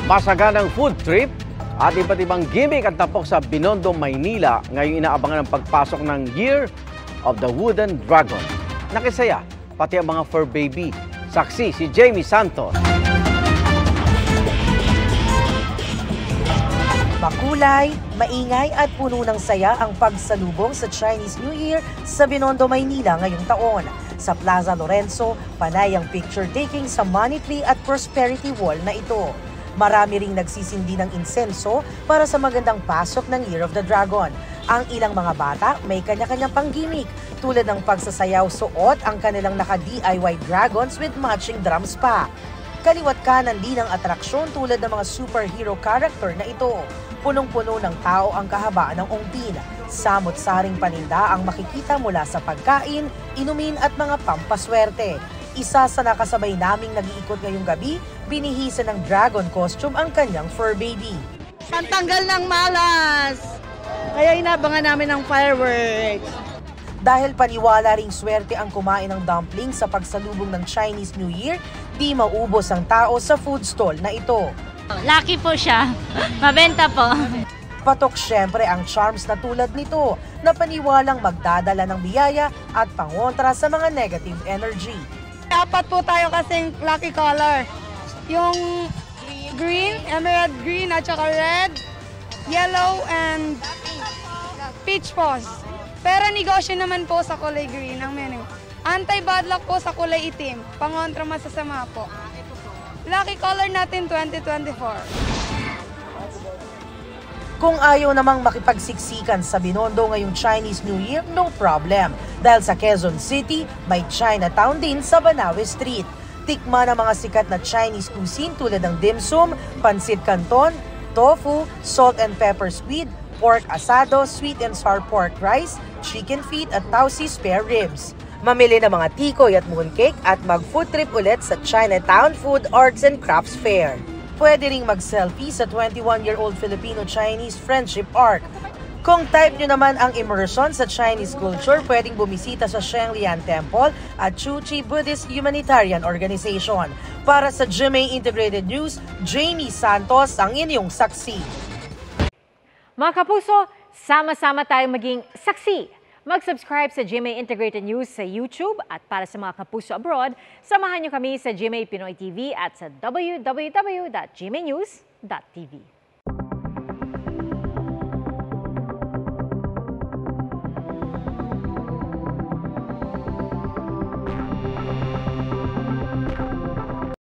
Masaganang food trip at iba't ibang gimmick at tapok sa Binondo, Maynila ngayong inaabangan ang pagpasok ng Year of the Wooden Dragon. Nakisaya pati ang mga fur baby. Saksi si Jamie Santos. Makulay, maingay at puno ng saya ang pagsalubong sa Chinese New Year sa Binondo, Maynila ngayong taon. Sa Plaza Lorenzo, panay ang picture-taking sa Money Tree at Prosperity Wall na ito. Marami ring nagsisindi ng insenso para sa magandang pasok ng Year of the Dragon. Ang ilang mga bata may kanya-kanyang pang-gimmick tulad ng pagsasayaw suot ang kanilang naka-DIY dragons with matching drums pa. Kaliwat kanan din ang atraksyon tulad ng mga superhero character na ito. Punong-puno ng tao ang kahabaan ng ongpin. Samot-saring paninda ang makikita mula sa pagkain, inumin at mga pampaswerte. Isa sa nakasabay naming nag-iikot ngayong gabi, binihisa ng dragon costume ang kanyang fur baby. Pantanggal ng malas! Kaya inabangan namin ng fireworks. Dahil paniwala ring swerte ang kumain ng dumpling sa pagsalubong ng Chinese New Year, di maubos ang tao sa food stall na ito. Lucky po siya. Mabenta po. Patok syempre ang charms na tulad nito na paniwalang magdadala ng biyaya at pangontra sa mga negative energy. Apat po tayo kasing lucky color. Yung green, emerald green at saka red, yellow and peach po. Pero negosyo naman po sa kulay green ang menu. Anti-bad luck po sa kulay itim, pangontra masasama po. Lucky color natin 2024. Kung ayaw namang makipagsiksikan sa Binondo ngayong Chinese New Year, no problem. Dahil sa Quezon City, may Chinatown din sa Banawe Street. Tikman ang mga sikat na Chinese cuisine tulad ng dim sum, pansit canton, tofu, salt and pepper squid, pork asado, sweet and sour pork rice, chicken feet at tausi spare ribs. Mamili ng mga tikoy at mooncake at mag-food trip ulit sa Chinatown Food, Arts and Crafts Fair. Pwede ring mag-selfie sa 21-year-old Filipino-Chinese Friendship Arc. Kung type nyo naman ang immersion sa Chinese culture, pwedeng bumisita sa Shenglian Temple at Chuchi Buddhist Humanitarian Organization. Para sa GMA Integrated News, Jamie Santos ang inyong saksi. Mga kapuso, sama-sama tayong maging saksi. Mag-subscribe sa GMA Integrated News sa YouTube at para sa mga kapuso abroad, samahan niyo kami sa GMA Pinoy TV at sa www.gmanews.tv.